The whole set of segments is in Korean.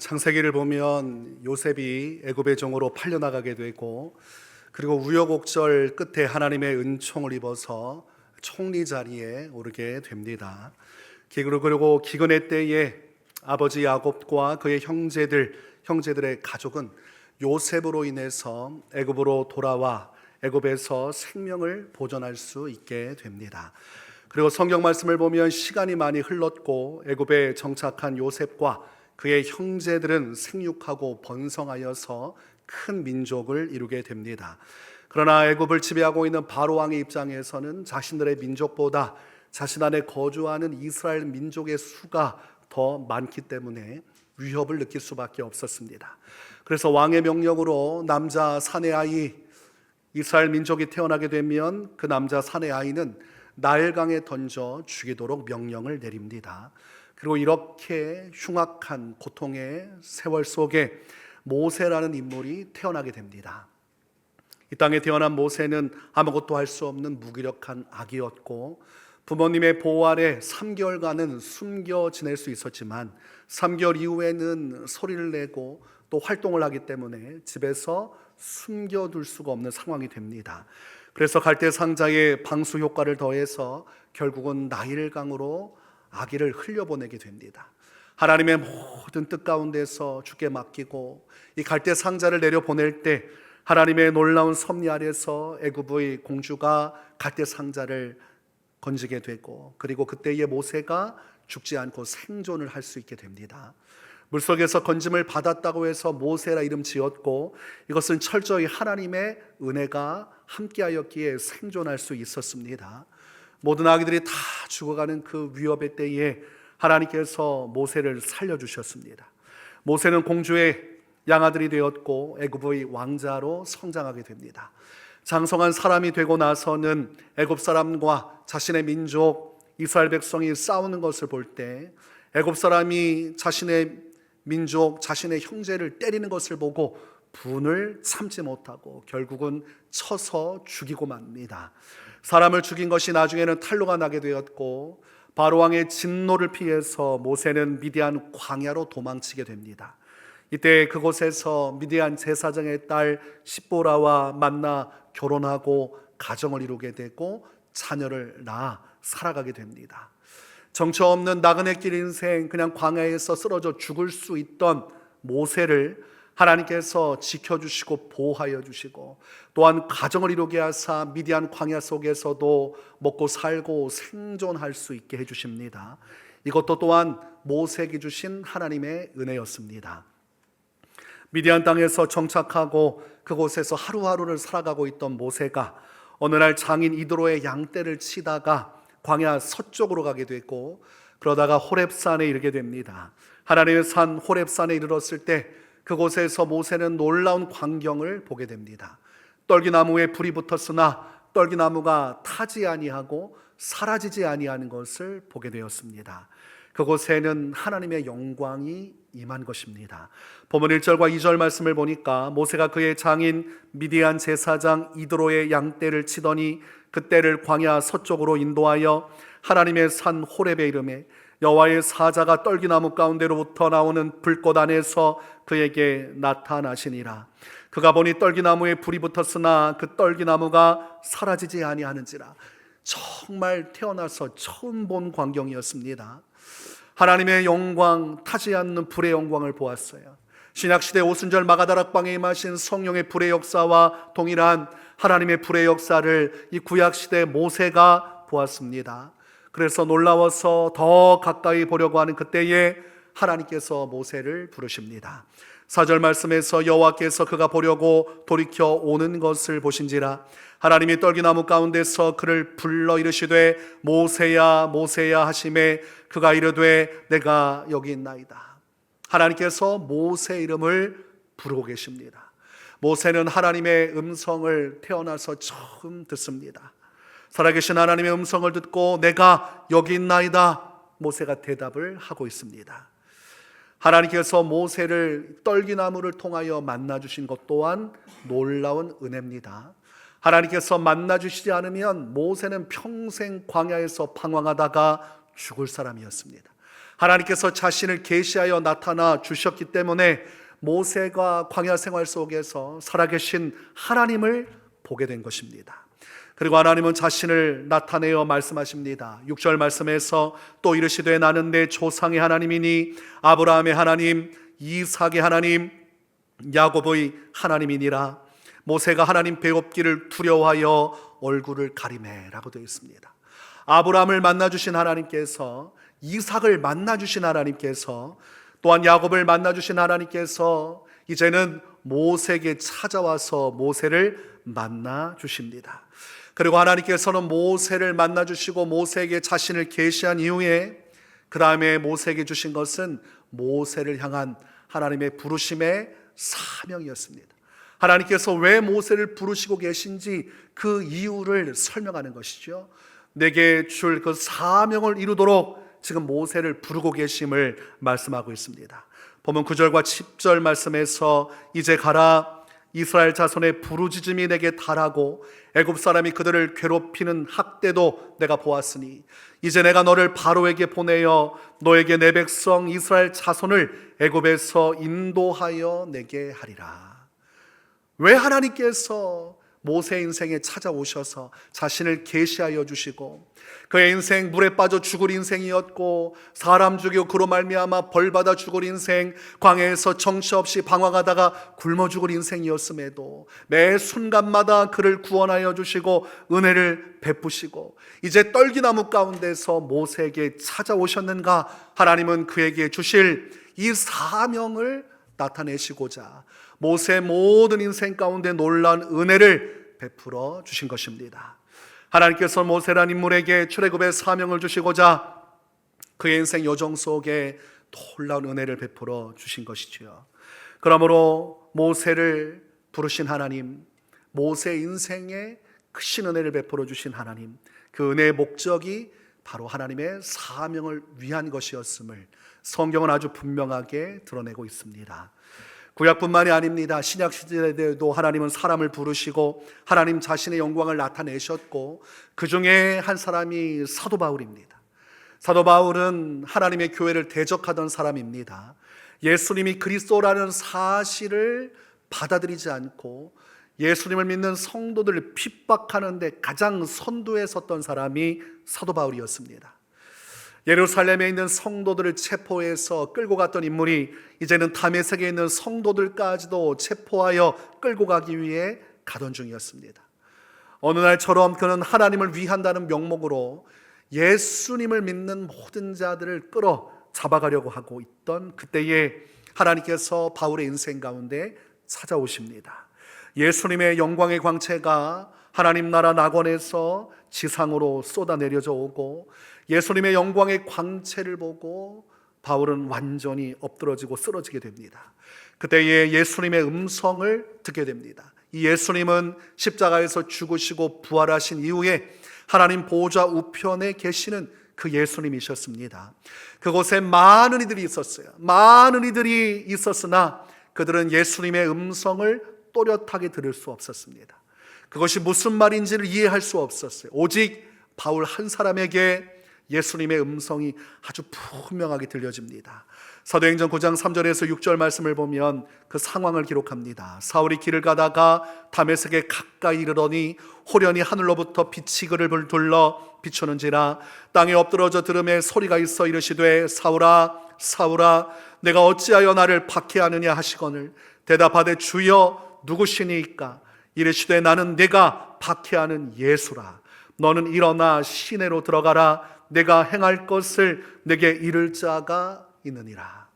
창세기를 보면 요셉이 애굽의 종으로 팔려나가게 되고, 그리고 우여곡절 끝에 하나님의 은총을 입어서 총리 자리에 오르게 됩니다. 그리고 기근의 때에 아버지 야곱과 그의 형제들의 가족은 요셉으로 인해서 애굽으로 돌아와 애굽에서 생명을 보존할 수 있게 됩니다. 그리고 성경 말씀을 보면 시간이 많이 흘렀고 애굽에 정착한 요셉과 그의 형제들은 생육하고 번성하여서 큰 민족을 이루게 됩니다. 그러나 애굽을 지배하고 있는 바로 왕의 입장에서는 자신들의 민족보다 자신 안에 거주하는 이스라엘 민족의 수가 더 많기 때문에 위협을 느낄 수밖에 없었습니다. 그래서 왕의 명령으로 남자 사내 아이, 이스라엘 민족이 태어나게 되면 그 남자 사내 아이는 나일강에 던져 죽이도록 명령을 내립니다. 그리고 이렇게 흉악한 고통의 세월 속에 모세라는 인물이 태어나게 됩니다. 이 땅에 태어난 모세는 아무것도 할 수 없는 무기력한 아기였고, 부모님의 보호 아래 3개월간은 숨겨 지낼 수 있었지만 3개월 이후에는 소리를 내고 또 활동을 하기 때문에 집에서 숨겨둘 수가 없는 상황이 됩니다. 그래서 갈대 상자에 방수 효과를 더해서 결국은 나일강으로 아기를 흘려보내게 됩니다. 하나님의 모든 뜻 가운데서 주께 맡기고 이 갈대 상자를 내려보낼 때 하나님의 놀라운 섭리 아래서 애굽의 공주가 갈대 상자를 건지게 되고, 그리고 그때의 모세가 죽지 않고 생존을 할 수 있게 됩니다. 물속에서 건짐을 받았다고 해서 모세라 이름 지었고, 이것은 철저히 하나님의 은혜가 함께하였기에 생존할 수 있었습니다. 모든 아기들이 다 죽어가는 그 위협의 때에 하나님께서 모세를 살려주셨습니다. 모세는 공주의 양아들이 되었고 애굽의 왕자로 성장하게 됩니다. 장성한 사람이 되고 나서는 애굽 사람과 자신의 민족 이스라엘 백성이 싸우는 것을 볼 때 애굽 사람이 자신의 민족, 자신의 형제를 때리는 것을 보고 분을 참지 못하고 결국은 쳐서 죽이고 맙니다. 사람을 죽인 것이 나중에는 탄로가 나게 되었고, 바로 왕의 진노를 피해서 모세는 미디안 광야로 도망치게 됩니다. 이때 그곳에서 미디안 제사장의 딸 십보라와 만나 결혼하고 가정을 이루게 되고 자녀를 낳아 살아가게 됩니다. 정처 없는 나그네 길 인생, 그냥 광야에서 쓰러져 죽을 수 있던 모세를 하나님께서 지켜주시고 보호하여 주시고, 또한 가정을 이루게 하사 미디안 광야 속에서도 먹고 살고 생존할 수 있게 해주십니다. 이것도 또한 모세에게 주신 하나님의 은혜였습니다. 미디안 땅에서 정착하고 그곳에서 하루하루를 살아가고 있던 모세가 어느 날 장인 이드로의 양떼를 치다가 광야 서쪽으로 가게 됐고, 그러다가 호렙산에 이르게 됩니다. 하나님의 산 호렙산에 이르렀을 때 그곳에서 모세는 놀라운 광경을 보게 됩니다. 떨기나무에 불이 붙었으나 떨기나무가 타지 아니하고 사라지지 아니하는 것을 보게 되었습니다. 그곳에는 하나님의 영광이 임한 것입니다. 본문 1절과 2절 말씀을 보니까 모세가 그의 장인 미디안 제사장 이드로의 양떼를 치더니 그떼를 광야 서쪽으로 인도하여 하나님의 산 호렙에 이르매 여호와의 사자가 떨기나무 가운데로부터 나오는 불꽃 안에서 그에게 나타나시니라. 그가 보니 떨기나무에 불이 붙었으나 그 떨기나무가 사라지지 아니하는지라. 정말 태어나서 처음 본 광경이었습니다. 하나님의 영광, 타지 않는 불의 영광을 보았어요. 신약시대 오순절 마가다락방에 임하신 성령의 불의 역사와 동일한 하나님의 불의 역사를 이 구약시대 모세가 보았습니다. 그래서 놀라워서 더 가까이 보려고 하는 그때에 하나님께서 모세를 부르십니다. 4절 말씀에서 여호와께서 그가 보려고 돌이켜 오는 것을 보신지라. 하나님이 떨기나무 가운데서 그를 불러 이르시되 모세야 모세야 하시매 그가 이르되 내가 여기 있나이다. 하나님께서 모세 이름을 부르고 계십니다. 모세는 하나님의 음성을 태어나서 처음 듣습니다. 살아계신 하나님의 음성을 듣고 내가 여기 있나이다, 모세가 대답을 하고 있습니다. 하나님께서 모세를 떨기나무를 통하여 만나주신 것 또한 놀라운 은혜입니다. 하나님께서 만나주시지 않으면 모세는 평생 광야에서 방황하다가 죽을 사람이었습니다. 하나님께서 자신을 계시하여 나타나 주셨기 때문에 모세가 광야 생활 속에서 살아계신 하나님을 보게 된 것입니다. 그리고 하나님은 자신을 나타내어 말씀하십니다. 6절 말씀에서 또 이르시되 나는 내 조상의 하나님이니 아브라함의 하나님, 이삭의 하나님, 야곱의 하나님이니라. 모세가 하나님 배웁기를 두려워하여 얼굴을 가리매 라고 되어 있습니다. 아브라함을 만나주신 하나님께서, 이삭을 만나주신 하나님께서, 또한 야곱을 만나주신 하나님께서 이제는 모세에게 찾아와서 모세를 만나주십니다. 그리고 하나님께서는 모세를 만나주시고 모세에게 자신을 계시한 이후에 그 다음에 모세에게 주신 것은 모세를 향한 하나님의 부르심의 사명이었습니다. 하나님께서 왜 모세를 부르시고 계신지 그 이유를 설명하는 것이죠. 내게 줄 그 사명을 이루도록 지금 모세를 부르고 계심을 말씀하고 있습니다. 보면 9절과 10절 말씀에서 이제 가라, 이스라엘 자손의 부르짖음이 내게 달하고 애굽 사람이 그들을 괴롭히는 학대도 내가 보았으니 이제 내가 너를 바로에게 보내어 너에게 내 백성 이스라엘 자손을 애굽에서 인도하여 내게 하리라. 왜 하나님께서 모세 인생에 찾아오셔서 자신을 계시하여 주시고 그의 인생 물에 빠져 죽을 인생이었고 사람 죽이고 그로 말미암아 벌받아 죽을 인생, 광야에서 정처없이 방황하다가 굶어 죽을 인생이었음에도 매 순간마다 그를 구원하여 주시고 은혜를 베푸시고 이제 떨기나무 가운데서 모세에게 찾아오셨는가? 하나님은 그에게 주실 이 사명을 나타내시고자 모세의 모든 인생 가운데 놀라운 은혜를 베풀어 주신 것입니다. 하나님께서 모세란 인물에게 출애굽의 사명을 주시고자 그의 인생 여정 속에 놀라운 은혜를 베풀어 주신 것이지요. 그러므로 모세를 부르신 하나님, 모세 인생에 크신 은혜를 베풀어 주신 하나님, 그 은혜의 목적이 바로 하나님의 사명을 위한 것이었음을 성경은 아주 분명하게 드러내고 있습니다. 구약뿐만이 아닙니다. 신약 시대에도 하나님은 사람을 부르시고 하나님 자신의 영광을 나타내셨고 그 중에 한 사람이 사도 바울입니다. 사도 바울은 하나님의 교회를 대적하던 사람입니다. 예수님이 그리스도라는 사실을 받아들이지 않고 예수님을 믿는 성도들을 핍박하는 데 가장 선두에 섰던 사람이 사도 바울이었습니다. 예루살렘에 있는 성도들을 체포해서 끌고 갔던 인물이 이제는 다메섹에 있는 성도들까지도 체포하여 끌고 가기 위해 가던 중이었습니다. 어느 날처럼 그는 하나님을 위한다는 명목으로 예수님을 믿는 모든 자들을 끌어 잡아가려고 하고 있던 그때에 하나님께서 바울의 인생 가운데 찾아오십니다. 예수님의 영광의 광채가 하나님 나라 낙원에서 지상으로 쏟아내려져 오고 예수님의 영광의 광채를 보고 바울은 완전히 엎드러지고 쓰러지게 됩니다. 그때에 예수님의 음성을 듣게 됩니다. 이 예수님은 십자가에서 죽으시고 부활하신 이후에 하나님 보좌 우편에 계시는 그 예수님이셨습니다. 그곳에 많은 이들이 있었어요. 많은 이들이 있었으나 그들은 예수님의 음성을 또렷하게 들을 수 없었습니다. 그것이 무슨 말인지를 이해할 수 없었어요. 오직 바울 한 사람에게 예수님의 음성이 아주 분명하게 들려집니다. 사도행전 9장 3절에서 6절 말씀을 보면 그 상황을 기록합니다. 사울이 길을 가다가 다메섹에 가까이 이르더니 호련히 하늘로부터 빛이 그를 둘러 비추는지라 땅에 엎드러져 들음에 소리가 있어 이르시되 사울아 사울아 내가 어찌하여 나를 박해하느냐 하시거늘 대답하되 주여 누구시니까 이르시되 나는 내가 박해하는 예수라. 너는 일어나 시내로 들어가라. 내가 행할 것을 내게 이를 자가 있느니라.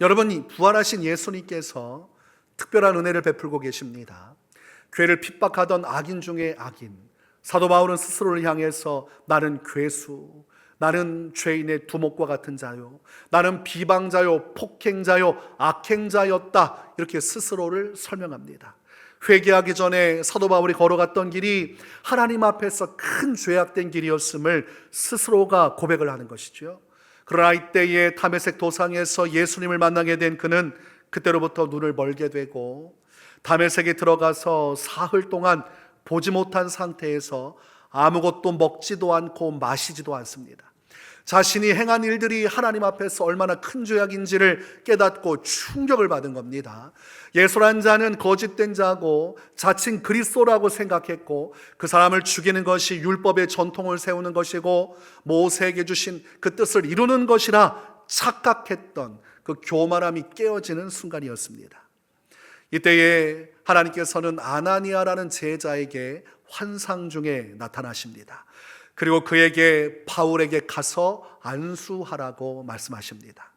여러분, 부활하신 예수님께서 특별한 은혜를 베풀고 계십니다. 교회를 핍박하던 악인 중에 악인, 사도 바울은 스스로를 향해서 나는 괴수, 나는 죄인의 두목과 같은 자요, 나는 비방자요, 폭행자요, 악행자였다, 이렇게 스스로를 설명합니다. 회개하기 전에 사도 바울이 걸어갔던 길이 하나님 앞에서 큰 죄악된 길이었음을 스스로가 고백을 하는 것이죠. 그러나 이때에 다메섹 도상에서 예수님을 만나게 된 그는 그때로부터 눈을 멀게 되고 다메섹에 들어가서 사흘 동안 보지 못한 상태에서 아무것도 먹지도 않고 마시지도 않습니다. 자신이 행한 일들이 하나님 앞에서 얼마나 큰 죄악인지를 깨닫고 충격을 받은 겁니다. 예수란 자는 거짓된 자고 자칭 그리스도라고 생각했고, 그 사람을 죽이는 것이 율법의 전통을 세우는 것이고 모세에게 주신 그 뜻을 이루는 것이라 착각했던 그 교만함이 깨어지는 순간이었습니다. 이때에 하나님께서는 아나니아라는 제자에게 환상 중에 나타나십니다. 그리고 그에게 바울에게 가서 안수하라고 말씀하십니다.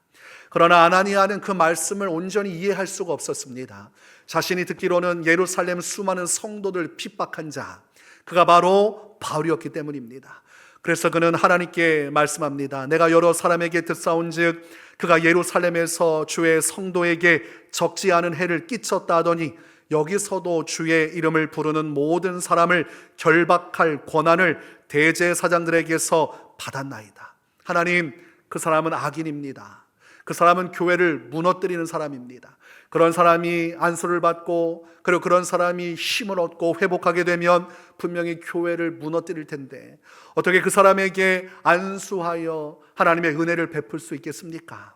그러나 아나니아는 그 말씀을 온전히 이해할 수가 없었습니다. 자신이 듣기로는 예루살렘 수많은 성도들 핍박한 자, 그가 바로 바울이었기 때문입니다. 그래서 그는 하나님께 말씀합니다. 내가 여러 사람에게 듣사온즉 그가 예루살렘에서 주의 성도에게 적지 않은 해를 끼쳤다 하더니 여기서도 주의 이름을 부르는 모든 사람을 결박할 권한을 대제사장들에게서 받았나이다. 하나님, 그 사람은 악인입니다. 그 사람은 교회를 무너뜨리는 사람입니다. 그런 사람이 안수를 받고 그리고 그런 사람이 힘을 얻고 회복하게 되면 분명히 교회를 무너뜨릴 텐데 어떻게 그 사람에게 안수하여 하나님의 은혜를 베풀 수 있겠습니까?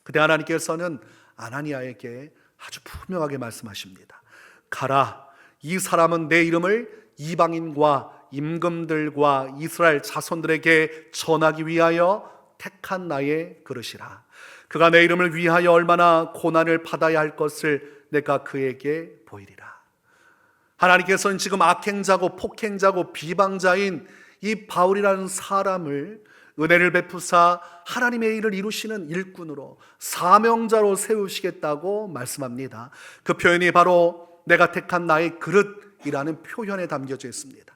그때 하나님께서는 아나니아에게 아주 분명하게 말씀하십니다. 가라, 이 사람은 내 이름을 이방인과 임금들과 이스라엘 자손들에게 전하기 위하여 택한 나의 그릇이라. 그가 내 이름을 위하여 얼마나 고난을 받아야 할 것을 내가 그에게 보이리라. 하나님께서는 지금 악행자고 폭행자고 비방자인 이 바울이라는 사람을 은혜를 베푸사 하나님의 일을 이루시는 일꾼으로 사명자로 세우시겠다고 말씀합니다. 그 표현이 바로 내가 택한 나의 그릇이라는 표현에 담겨져 있습니다.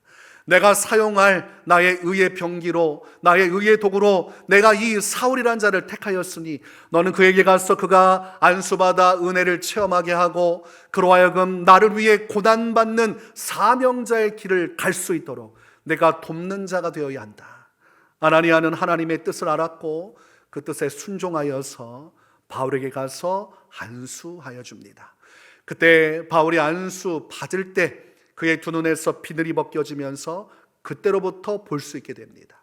내가 사용할 나의 의의 병기로, 나의 의의 도구로 내가 이 사울이라는 자를 택하였으니 너는 그에게 가서 그가 안수받아 은혜를 체험하게 하고 그로 하여금 나를 위해 고난받는 사명자의 길을 갈 수 있도록 내가 돕는 자가 되어야 한다. 아나니아는 하나님의 뜻을 알았고 그 뜻에 순종하여서 바울에게 가서 안수하여 줍니다. 그때 바울이 안수 받을 때 그의 두 눈에서 비늘이 벗겨지면서 그때로부터 볼 수 있게 됩니다.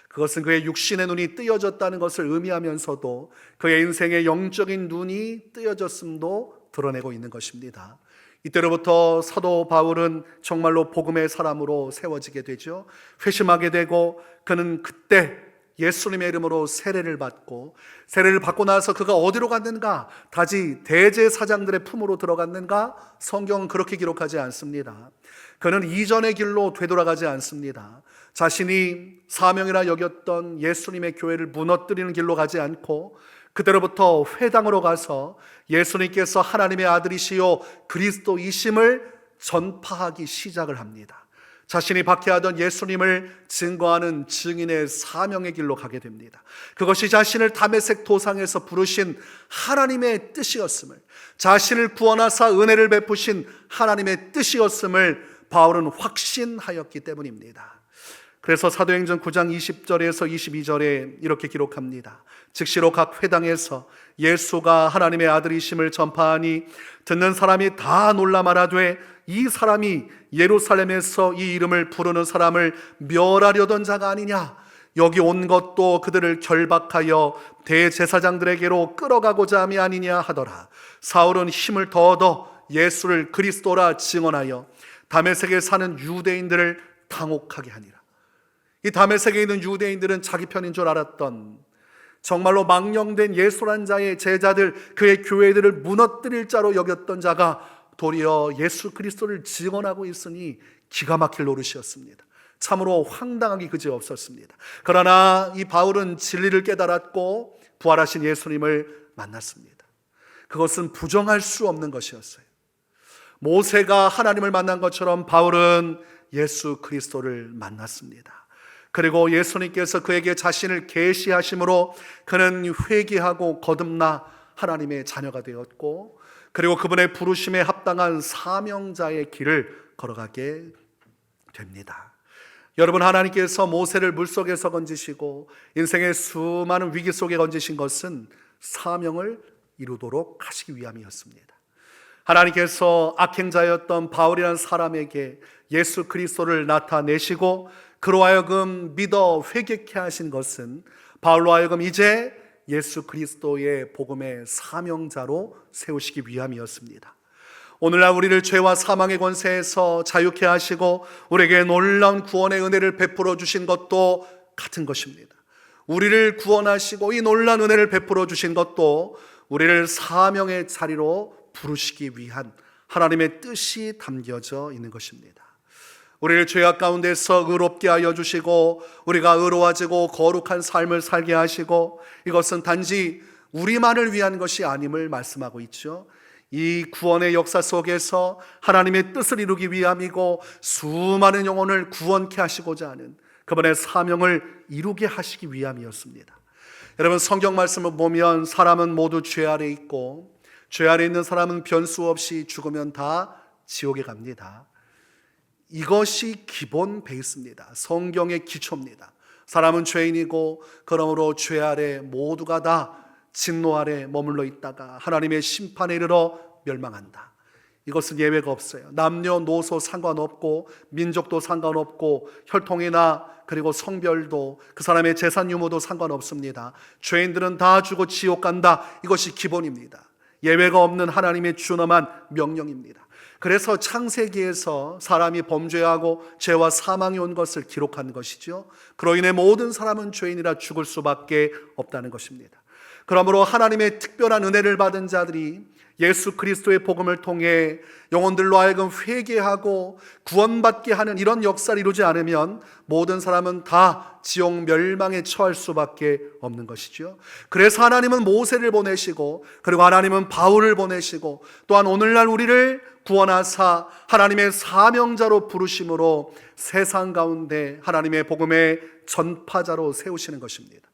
그것은 그의 육신의 눈이 뜨여졌다는 것을 의미하면서도 그의 인생의 영적인 눈이 뜨여졌음도 드러내고 있는 것입니다. 이때로부터 사도 바울은 정말로 복음의 사람으로 세워지게 되죠. 회심하게 되고 그는 그때 예수님의 이름으로 세례를 받고, 세례를 받고 나서 그가 어디로 갔는가? 다시 대제사장들의 품으로 들어갔는가? 성경은 그렇게 기록하지 않습니다. 그는 이전의 길로 되돌아가지 않습니다. 자신이 사명이라 여겼던 예수님의 교회를 무너뜨리는 길로 가지 않고 그때로부터 회당으로 가서 예수님께서 하나님의 아들이시요 그리스도이심을 전파하기 시작을 합니다. 자신이 박해하던 예수님을 증거하는 증인의 사명의 길로 가게 됩니다. 그것이 자신을 다메섹 도상에서 부르신 하나님의 뜻이었음을, 자신을 구원하사 은혜를 베푸신 하나님의 뜻이었음을 바울은 확신하였기 때문입니다. 그래서 사도행전 9장 20절에서 22절에 이렇게 기록합니다. 즉시로 각 회당에서 예수가 하나님의 아들이심을 전파하니 듣는 사람이 다 놀라 말하되 이 사람이 예루살렘에서 이 이름을 부르는 사람을 멸하려던 자가 아니냐. 여기 온 것도 그들을 결박하여 대제사장들에게로 끌어가고자 함이 아니냐 하더라. 사울은 힘을 더 얻어 예수를 그리스도라 증언하여 다메섹에 사는 유대인들을 당혹하게 하니라. 이 다메섹에 있는 유대인들은 자기 편인 줄 알았던, 정말로 망령된 예수란 자의 제자들, 그의 교회들을 무너뜨릴 자로 여겼던 자가 도리어 예수 그리스도를 증언하고 있으니 기가 막힐 노릇이었습니다. 참으로 황당하기 그지없었습니다. 그러나 이 바울은 진리를 깨달았고 부활하신 예수님을 만났습니다. 그것은 부정할 수 없는 것이었어요. 모세가 하나님을 만난 것처럼 바울은 예수 그리스도를 만났습니다. 그리고 예수님께서 그에게 자신을 계시하심으로 그는 회개하고 거듭나 하나님의 자녀가 되었고, 그리고 그분의 부르심에 합당한 사명자의 길을 걸어가게 됩니다. 여러분, 하나님께서 모세를 물속에서 건지시고 인생의 수많은 위기 속에 건지신 것은 사명을 이루도록 하시기 위함이었습니다. 하나님께서 악행자였던 바울이라는 사람에게 예수 그리스도를 나타내시고 그로 하여금 믿어 회개케 하신 것은 바울로 하여금 이제 예수 그리스도의 복음의 사명자로 세우시기 위함이었습니다. 오늘날 우리를 죄와 사망의 권세에서 자유케 하시고 우리에게 놀라운 구원의 은혜를 베풀어 주신 것도 같은 것입니다. 우리를 구원하시고 이 놀라운 은혜를 베풀어 주신 것도 우리를 사명의 자리로 부르시기 위한 하나님의 뜻이 담겨져 있는 것입니다. 우리를 죄악 가운데서 의롭게 하여 주시고 우리가 의로워지고 거룩한 삶을 살게 하시고, 이것은 단지 우리만을 위한 것이 아님을 말씀하고 있죠. 이 구원의 역사 속에서 하나님의 뜻을 이루기 위함이고 수많은 영혼을 구원케 하시고자 하는 그분의 사명을 이루게 하시기 위함이었습니다. 여러분, 성경 말씀을 보면 사람은 모두 죄 아래 있고 죄 아래 있는 사람은 변수 없이 죽으면 다 지옥에 갑니다. 이것이 기본 베이스입니다. 성경의 기초입니다. 사람은 죄인이고 그러므로 죄 아래 모두가 다 진노 아래 머물러 있다가 하나님의 심판에 이르러 멸망한다. 이것은 예외가 없어요. 남녀노소 상관없고 민족도 상관없고 혈통이나 그리고 성별도 그 사람의 재산 유무도 상관없습니다. 죄인들은 다 죽어 지옥 간다. 이것이 기본입니다. 예외가 없는 하나님의 준엄한 명령입니다. 그래서 창세기에서 사람이 범죄하고 죄와 사망이 온 것을 기록한 것이죠. 그로 인해 모든 사람은 죄인이라 죽을 수밖에 없다는 것입니다. 그러므로 하나님의 특별한 은혜를 받은 자들이 예수 그리스도의 복음을 통해 영혼들로 하여금 회개하고 구원받게 하는 이런 역사를 이루지 않으면 모든 사람은 다 지옥 멸망에 처할 수밖에 없는 것이죠. 그래서 하나님은 모세를 보내시고 그리고 하나님은 바울을 보내시고 또한 오늘날 우리를 구원하사 하나님의 사명자로 부르심으로 세상 가운데 하나님의 복음의 전파자로 세우시는 것입니다.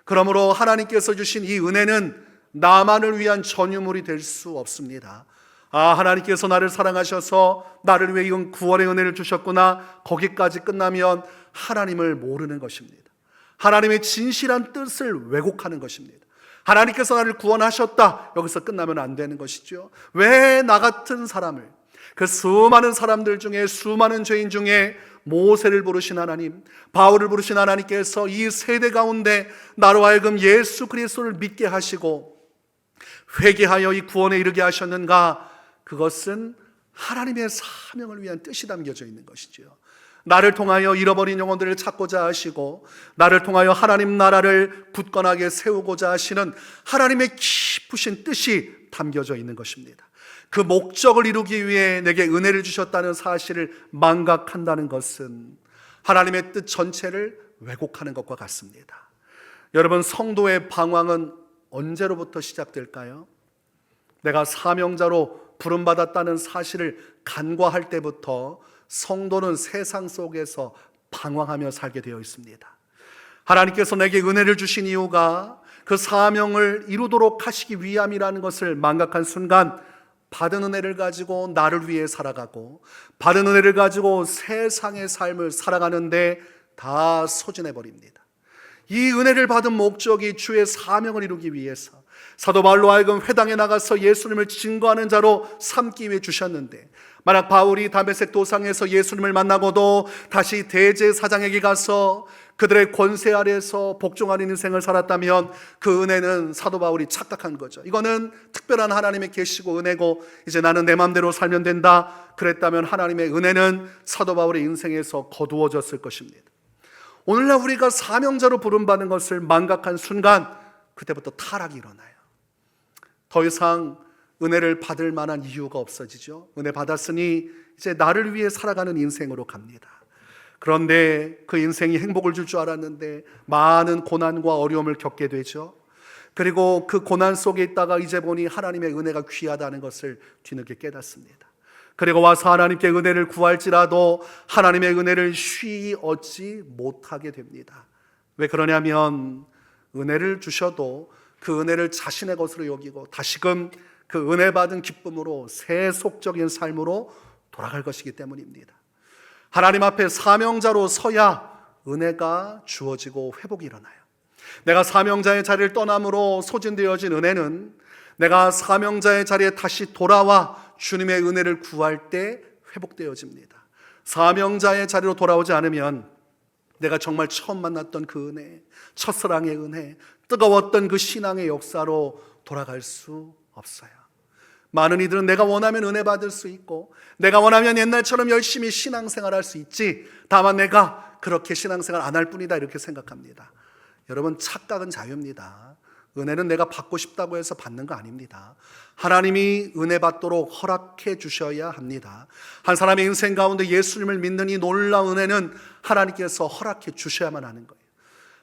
그러므로 하나님께서 주신 이 은혜는 나만을 위한 전유물이 될 수 없습니다. 하나님께서 나를 사랑하셔서 나를 위해 이건 구원의 은혜를 주셨구나, 거기까지 끝나면 하나님을 모르는 것입니다. 하나님의 진실한 뜻을 왜곡하는 것입니다. 하나님께서 나를 구원하셨다, 여기서 끝나면 안 되는 것이죠. 왜 나 같은 사람을, 그 수많은 사람들 중에, 수많은 죄인 중에 모세를 부르신 하나님, 바울을 부르신 하나님께서 이 세대 가운데 나로 하여금 예수 그리스도를 믿게 하시고 회개하여 이 구원에 이르게 하셨는가? 그것은 하나님의 사명을 위한 뜻이 담겨져 있는 것이죠. 나를 통하여 잃어버린 영혼들을 찾고자 하시고 나를 통하여 하나님 나라를 굳건하게 세우고자 하시는 하나님의 깊으신 뜻이 담겨져 있는 것입니다. 그 목적을 이루기 위해 내게 은혜를 주셨다는 사실을 망각한다는 것은 하나님의 뜻 전체를 왜곡하는 것과 같습니다. 여러분, 성도의 방황은 언제로부터 시작될까요? 내가 사명자로 부름받았다는 사실을 간과할 때부터 성도는 세상 속에서 방황하며 살게 되어 있습니다. 하나님께서 내게 은혜를 주신 이유가 그 사명을 이루도록 하시기 위함이라는 것을 망각한 순간 받은 은혜를 가지고 나를 위해 살아가고 받은 은혜를 가지고 세상의 삶을 살아가는데 다 소진해버립니다. 이 은혜를 받은 목적이 주의 사명을 이루기 위해서 사도 바울로 하여금 회당에 나가서 예수님을 증거하는 자로 삼기 위해 주셨는데, 만약 바울이 다메섹 도상에서 예수님을 만나고도 다시 대제사장에게 가서 그들의 권세 아래에서 복종하는 인생을 살았다면 그 은혜는 사도 바울이 착각한 거죠. 이거는 특별한 하나님의 계시고 은혜고 이제 나는 내 마음대로 살면 된다, 그랬다면 하나님의 은혜는 사도 바울의 인생에서 거두어졌을 것입니다. 오늘날 우리가 사명자로 부름받는 것을 망각한 순간 그때부터 타락이 일어나요. 더 이상 은혜를 받을 만한 이유가 없어지죠. 은혜 받았으니 이제 나를 위해 살아가는 인생으로 갑니다. 그런데 그 인생이 행복을 줄 줄 알았는데 많은 고난과 어려움을 겪게 되죠. 그리고 그 고난 속에 있다가 이제 보니 하나님의 은혜가 귀하다는 것을 뒤늦게 깨닫습니다. 그리고 와서 하나님께 은혜를 구할지라도 하나님의 은혜를 쉬이 얻지 못하게 됩니다. 왜 그러냐면 은혜를 주셔도 그 은혜를 자신의 것으로 여기고 다시금 그 은혜 받은 기쁨으로 세속적인 삶으로 돌아갈 것이기 때문입니다. 하나님 앞에 사명자로 서야 은혜가 주어지고 회복이 일어나요. 내가 사명자의 자리를 떠남으로 소진되어진 은혜는 내가 사명자의 자리에 다시 돌아와 주님의 은혜를 구할 때 회복되어집니다. 사명자의 자리로 돌아오지 않으면 내가 정말 처음 만났던 그 은혜, 첫사랑의 은혜, 뜨거웠던 그 신앙의 역사로 돌아갈 수 없어요. 많은 이들은 내가 원하면 은혜 받을 수 있고, 내가 원하면 옛날처럼 열심히 신앙생활할 수 있지, 다만 내가 그렇게 신앙생활 안 할 뿐이다, 이렇게 생각합니다. 여러분, 착각은 자유입니다. 은혜는 내가 받고 싶다고 해서 받는 거 아닙니다. 하나님이 은혜 받도록 허락해 주셔야 합니다. 한 사람의 인생 가운데 예수님을 믿는 이 놀라운 은혜는 하나님께서 허락해 주셔야만 하는 거예요.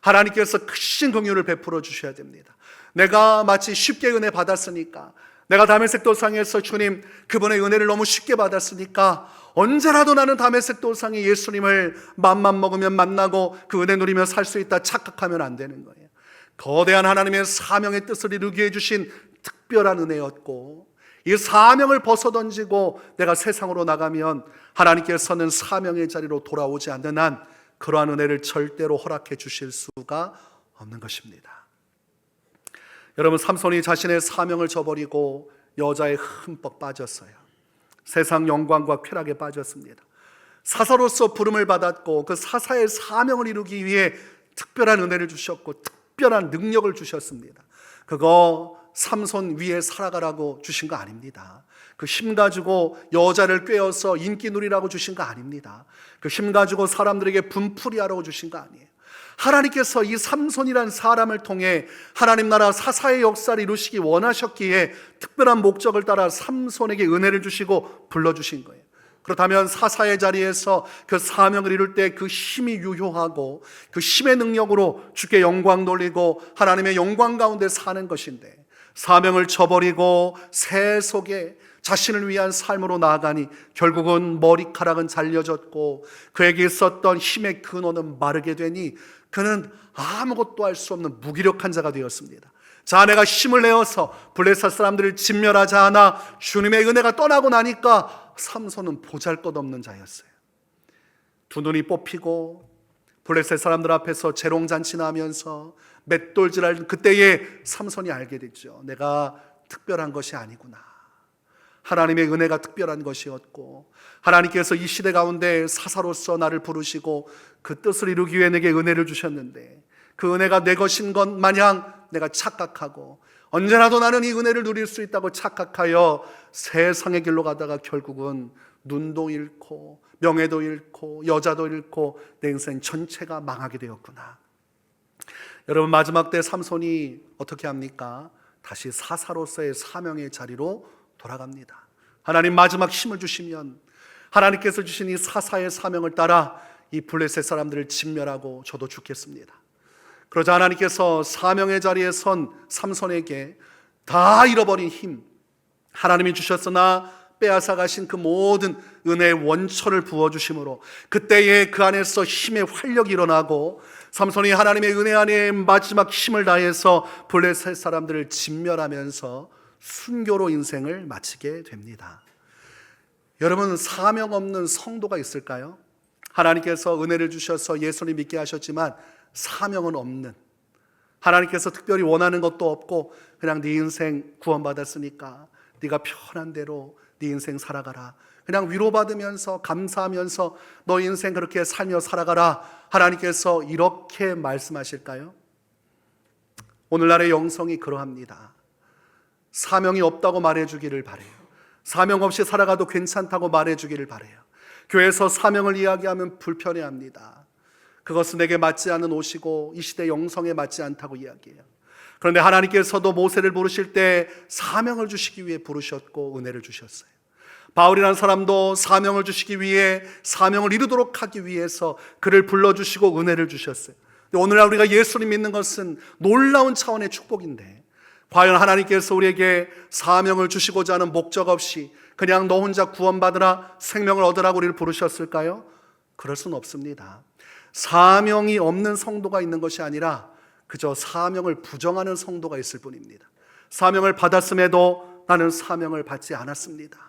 하나님께서 크신 긍휼을 베풀어 주셔야 됩니다. 내가 마치 쉽게 은혜 받았으니까, 내가 다메섹 도상에서 주님 그분의 은혜를 너무 쉽게 받았으니까 언제라도 나는 다메섹 도상의 예수님을 맘만 먹으면 만나고 그 은혜 누리며 살 수 있다 착각하면 안 되는 거예요. 거대한 하나님의 사명의 뜻을 이루게 해주신 특별한 은혜였고, 이 사명을 벗어던지고 내가 세상으로 나가면 하나님께서는 사명의 자리로 돌아오지 않는 한 그러한 은혜를 절대로 허락해 주실 수가 없는 것입니다. 여러분, 삼손이 자신의 사명을 저버리고 여자에 흠뻑 빠졌어요. 세상 영광과 쾌락에 빠졌습니다. 사사로서 부름을 받았고 그 사사의 사명을 이루기 위해 특별한 은혜를 주셨고 특별한 능력을 주셨습니다. 그거 삼손 위에 살아가라고 주신 거 아닙니다. 그 힘 가지고 여자를 꿰어서 인기 누리라고 주신 거 아닙니다. 그 힘 가지고 사람들에게 분풀이하라고 주신 거 아니에요. 하나님께서 이 삼손이란 사람을 통해 하나님 나라 사사의 역사를 이루시기 원하셨기에 특별한 목적을 따라 삼손에게 은혜를 주시고 불러주신 거예요. 그렇다면 사사의 자리에서 그 사명을 이룰 때 그 힘이 유효하고 그 힘의 능력으로 주께 영광 돌리고 하나님의 영광 가운데 사는 것인데, 사명을 저버리고 새 속에 자신을 위한 삶으로 나아가니 결국은 머리카락은 잘려졌고 그에게 있었던 힘의 근원은 마르게 되니 그는 아무것도 할 수 없는 무기력한 자가 되었습니다. 자, 내가 힘을 내어서 블레셋 사람들을 진멸하자 하나 주님의 은혜가 떠나고 나니까 삼손은 보잘것없는 자였어요. 두 눈이 뽑히고 블레셋 사람들 앞에서 재롱잔치나 하면서 맷돌질할 그때에 삼손이 알게 됐죠. 내가 특별한 것이 아니구나. 하나님의 은혜가 특별한 것이었고 하나님께서 이 시대 가운데 사사로서 나를 부르시고 그 뜻을 이루기 위해 내게 은혜를 주셨는데 그 은혜가 내 것인 것 마냥 내가 착각하고 언제라도 나는 이 은혜를 누릴 수 있다고 착각하여 세상의 길로 가다가 결국은 눈도 잃고 명예도 잃고 여자도 잃고 내 인생 전체가 망하게 되었구나. 여러분, 마지막 때 삼손이 어떻게 합니까? 다시 사사로서의 사명의 자리로 돌아갑니다. 하나님 마지막 힘을 주시면 하나님께서 주신 이 사사의 사명을 따라 이 블레셋 사람들을 진멸하고 저도 죽겠습니다. 그러자 하나님께서 사명의 자리에 선 삼손에게 다 잃어버린 힘, 하나님이 주셨으나 빼앗아 가신 그 모든 은혜의 원천을 부어주심으로 그때에 그 안에서 힘의 활력이 일어나고 삼손이 하나님의 은혜 안에 마지막 힘을 다해서 블레셋 사람들을 진멸하면서 순교로 인생을 마치게 됩니다. 여러분, 사명 없는 성도가 있을까요? 하나님께서 은혜를 주셔서 예수를 믿게 하셨지만 사명은 없는, 하나님께서 특별히 원하는 것도 없고 그냥 네 인생 구원받았으니까 네가 편한 대로 네 인생 살아가라, 그냥 위로받으면서 감사하면서 너 인생 그렇게 살며 살아가라, 하나님께서 이렇게 말씀하실까요? 오늘날의 영성이 그러합니다. 사명이 없다고 말해주기를 바라요. 사명 없이 살아가도 괜찮다고 말해주기를 바라요. 교회에서 사명을 이야기하면 불편해합니다. 그것은 내게 맞지 않는 옷이고 이 시대 영성에 맞지 않다고 이야기해요. 그런데 하나님께서도 모세를 부르실 때 사명을 주시기 위해 부르셨고 은혜를 주셨어요. 바울이라는 사람도 사명을 주시기 위해 사명을 이루도록 하기 위해서 그를 불러주시고 은혜를 주셨어요. 오늘날 우리가 예수를 믿는 것은 놀라운 차원의 축복인데 과연 하나님께서 우리에게 사명을 주시고자 하는 목적 없이 그냥 너 혼자 구원받으라, 생명을 얻으라고 우리를 부르셨을까요? 그럴 수는 없습니다. 사명이 없는 성도가 있는 것이 아니라 그저 사명을 부정하는 성도가 있을 뿐입니다. 사명을 받았음에도 나는 사명을 받지 않았습니다.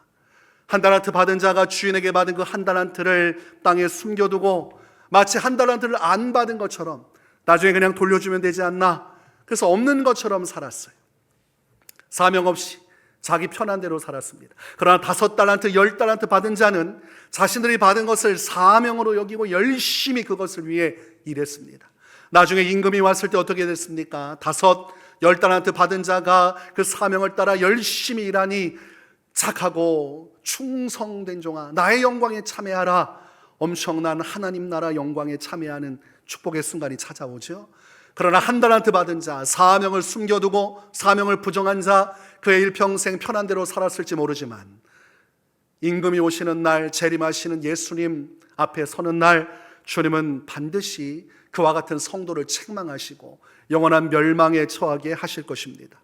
한 달란트 받은 자가 주인에게 받은 그 한 달란트를 땅에 숨겨두고 마치 한 달란트를 안 받은 것처럼 나중에 그냥 돌려주면 되지 않나, 그래서 없는 것처럼 살았어요. 사명 없이 자기 편한 대로 살았습니다. 그러나 5달란트, 10달란트 받은 자는 자신들이 받은 것을 사명으로 여기고 열심히 그것을 위해 일했습니다. 나중에 임금이 왔을 때 어떻게 됐습니까? 5, 10달란트 받은 자가 그 사명을 따라 열심히 일하니 착하고 충성된 종아, 나의 영광에 참여하라. 엄청난 하나님 나라 영광에 참여하는 축복의 순간이 찾아오죠. 그러나 1달란트 받은 자, 사명을 숨겨두고 사명을 부정한 자, 그의 일평생 편한 대로 살았을지 모르지만 임금이 오시는 날, 재림하시는 예수님 앞에 서는 날, 주님은 반드시 그와 같은 성도를 책망하시고 영원한 멸망에 처하게 하실 것입니다.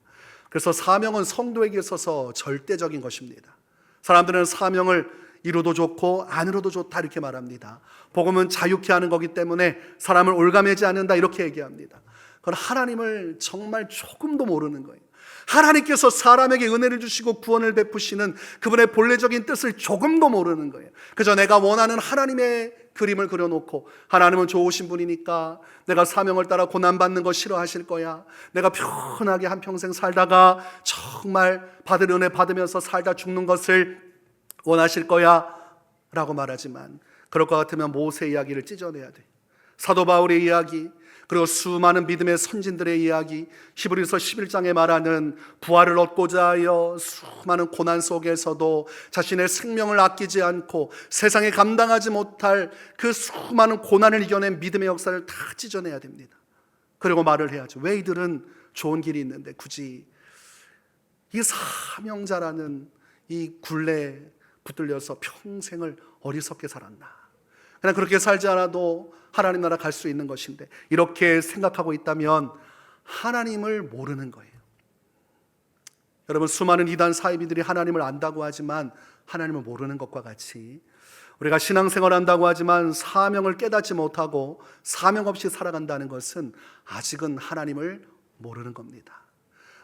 그래서 사명은 성도에게 있어서 절대적인 것입니다. 사람들은 사명을 이루도 좋고 안 이루도 좋다 이렇게 말합니다. 복음은 자유케 하는 거기 때문에 사람을 올가매지 않는다 이렇게 얘기합니다. 그건 하나님을 정말 조금도 모르는 거예요. 하나님께서 사람에게 은혜를 주시고 구원을 베푸시는 그분의 본래적인 뜻을 조금도 모르는 거예요. 그저 내가 원하는 하나님의 그림을 그려놓고, 하나님은 좋으신 분이니까 내가 사명을 따라 고난받는 거 싫어하실 거야, 내가 편하게 한평생 살다가 정말 받을 은혜 받으면서 살다 죽는 것을 원하실 거야 라고 말하지만, 그럴 것 같으면 모세 이야기를 찢어내야 돼. 사도 바울의 이야기, 그리고 수많은 믿음의 선진들의 이야기, 히브리서 11장에 말하는 부활을 얻고자 하여 수많은 고난 속에서도 자신의 생명을 아끼지 않고 세상에 감당하지 못할 그 수많은 고난을 이겨낸 믿음의 역사를 다 찢어내야 됩니다. 그리고 말을 해야죠. 왜 이들은 좋은 길이 있는데 굳이 이 사명자라는 이 굴레에 붙들려서 평생을 어리석게 살았나. 그냥 그렇게 살지 않아도 하나님 나라 갈 수 있는 것인데, 이렇게 생각하고 있다면 하나님을 모르는 거예요. 여러분, 수많은 이단 사이비들이 하나님을 안다고 하지만 하나님을 모르는 것과 같이, 우리가 신앙생활 한다고 하지만 사명을 깨닫지 못하고 사명 없이 살아간다는 것은 아직은 하나님을 모르는 겁니다.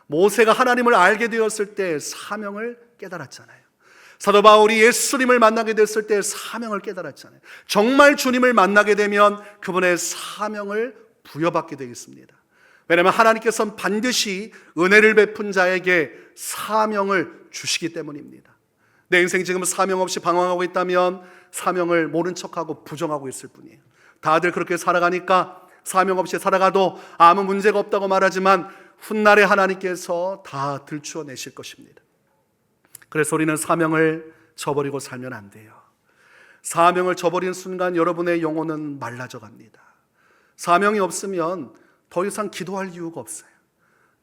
모세가 하나님을 알게 되었을 때 사명을 깨달았잖아요. 사도 바울이 예수님을 만나게 됐을 때 사명을 깨달았잖아요. 정말 주님을 만나게 되면 그분의 사명을 부여받게 되겠습니다. 왜냐하면 하나님께서는 반드시 은혜를 베푼 자에게 사명을 주시기 때문입니다. 내 인생 지금 사명 없이 방황하고 있다면 사명을 모른 척하고 부정하고 있을 뿐이에요. 다들 그렇게 살아가니까 사명 없이 살아가도 아무 문제가 없다고 말하지만 훗날에 하나님께서 다 들추어내실 것입니다. 그래서 우리는 사명을 저버리고 살면 안 돼요. 사명을 저버린 순간 여러분의 영혼은 말라져 갑니다. 사명이 없으면 더 이상 기도할 이유가 없어요.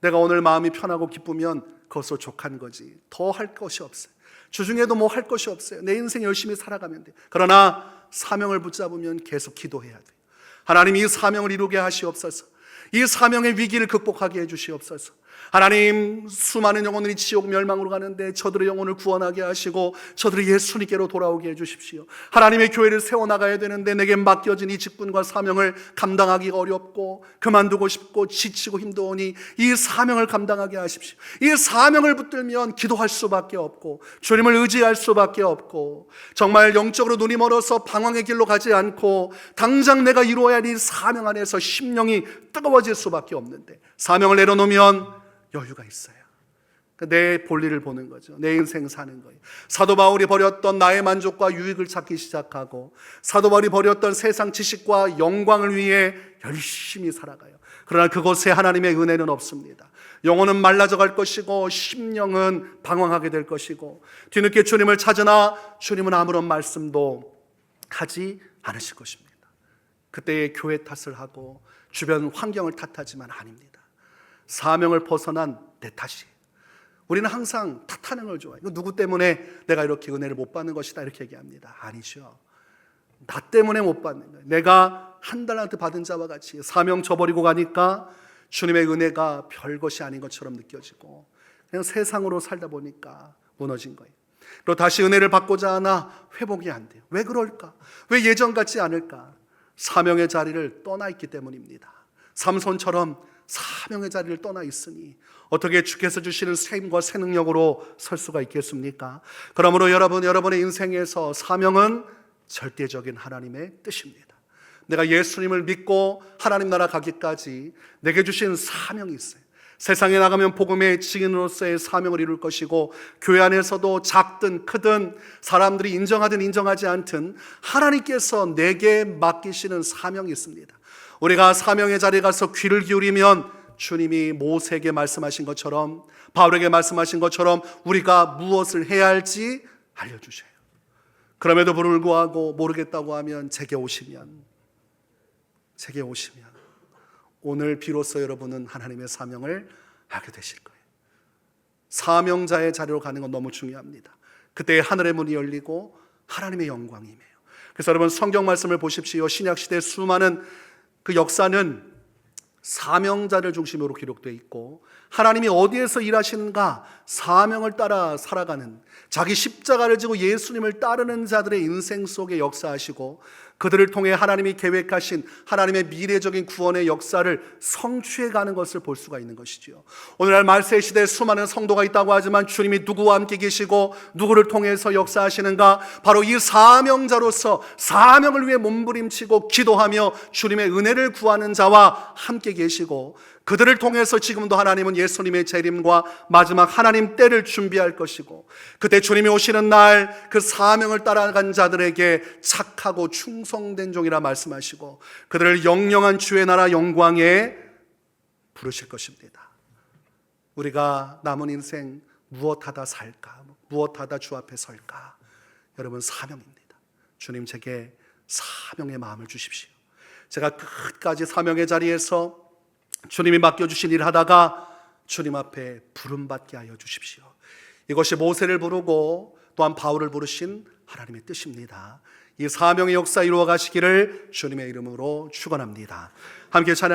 내가 오늘 마음이 편하고 기쁘면 그것으로 족한 거지, 더 할 것이 없어요. 주중에도 뭐 할 것이 없어요. 내 인생 열심히 살아가면 돼요. 그러나 사명을 붙잡으면 계속 기도해야 돼요. 하나님, 이 사명을 이루게 하시옵소서. 이 사명의 위기를 극복하게 해주시옵소서. 하나님, 수많은 영혼들이 지옥 멸망으로 가는데 저들의 영혼을 구원하게 하시고 저들이 예수님께로 돌아오게 해주십시오. 하나님의 교회를 세워나가야 되는데 내게 맡겨진 이 직분과 사명을 감당하기가 어렵고 그만두고 싶고 지치고 힘드오니 이 사명을 감당하게 하십시오. 이 사명을 붙들면 기도할 수밖에 없고 주님을 의지할 수밖에 없고, 정말 영적으로 눈이 멀어서 방황의 길로 가지 않고 당장 내가 이루어야 할 이 사명 안에서 심령이 뜨거워질 수밖에 없는데, 사명을 내려놓으면 여유가 있어요. 내 볼일을 보는 거죠. 내 인생 사는 거예요. 사도 바울이 버렸던 나의 만족과 유익을 찾기 시작하고, 사도 바울이 버렸던 세상 지식과 영광을 위해 열심히 살아가요. 그러나 그곳에 하나님의 은혜는 없습니다. 영혼은 말라져 갈 것이고 심령은 방황하게 될 것이고, 뒤늦게 주님을 찾으나 주님은 아무런 말씀도 하지 않으실 것입니다. 그때의 교회 탓을 하고 주변 환경을 탓하지만 아닙니다. 사명을 벗어난 내 탓이에요. 우리는 항상 탓하는 걸 좋아해요. 누구 때문에 내가 이렇게 은혜를 못 받는 것이다 이렇게 얘기합니다. 아니죠. 나 때문에 못 받는 거예요. 내가 1달란트 받은 자와 같이 사명 저버리고 가니까 주님의 은혜가 별것이 아닌 것처럼 느껴지고 그냥 세상으로 살다 보니까 무너진 거예요. 그리고 다시 은혜를 받고자 하나 회복이 안 돼요. 왜 그럴까? 왜 예전 같지 않을까? 사명의 자리를 떠나 있기 때문입니다. 삼손처럼 사명의 자리를 떠나 있으니 어떻게 주께서 주시는 새 힘과 새 능력으로 설 수가 있겠습니까? 그러므로 여러분의 인생에서 사명은 절대적인 하나님의 뜻입니다. 내가 예수님을 믿고 하나님 나라 가기까지 내게 주신 사명이 있어요. 세상에 나가면 복음의 증인으로서의 사명을 이룰 것이고, 교회 안에서도 작든 크든 사람들이 인정하든 인정하지 않든 하나님께서 내게 맡기시는 사명이 있습니다. 우리가 사명의 자리에 가서 귀를 기울이면 주님이 모세에게 말씀하신 것처럼, 바울에게 말씀하신 것처럼 우리가 무엇을 해야 할지 알려주셔요. 그럼에도 불구하고 모르겠다고 하면 제게 오시면 오늘 비로소 여러분은 하나님의 사명을 알게 되실 거예요. 사명자의 자리로 가는 건 너무 중요합니다. 그때 하늘의 문이 열리고 하나님의 영광이 임해요. 그래서 여러분, 성경 말씀을 보십시오. 신약시대 수많은 그 역사는 사명자를 중심으로 기록되어 있고, 하나님이 어디에서 일하시는가, 사명을 따라 살아가는, 자기 십자가를 지고 예수님을 따르는 자들의 인생 속에 역사하시고, 그들을 통해 하나님이 계획하신 하나님의 미래적인 구원의 역사를 성취해가는 것을 볼 수가 있는 것이죠. 오늘날 말세 시대에 수많은 성도가 있다고 하지만 주님이 누구와 함께 계시고 누구를 통해서 역사하시는가? 바로 이 사명자로서 사명을 위해 몸부림치고 기도하며 주님의 은혜를 구하는 자와 함께 계시고, 그들을 통해서 지금도 하나님은 예수님의 재림과 마지막 하나님 때를 준비할 것이고, 그때 주님이 오시는 날 그 사명을 따라간 자들에게 착하고 충성된 종이라 말씀하시고 그들을 영영한 주의 나라 영광에 부르실 것입니다. 우리가 남은 인생 무엇하다 살까? 무엇하다 주 앞에 설까? 여러분, 사명입니다. 주님, 제게 사명의 마음을 주십시오. 제가 끝까지 사명의 자리에서 주님이 맡겨주신 일 하다가 주님 앞에 부름받게 하여 주십시오. 이것이 모세를 부르고 또한 바울을 부르신 하나님의 뜻입니다. 이 사명의 역사 이루어 가시기를 주님의 이름으로 축원합니다. 함께 찬양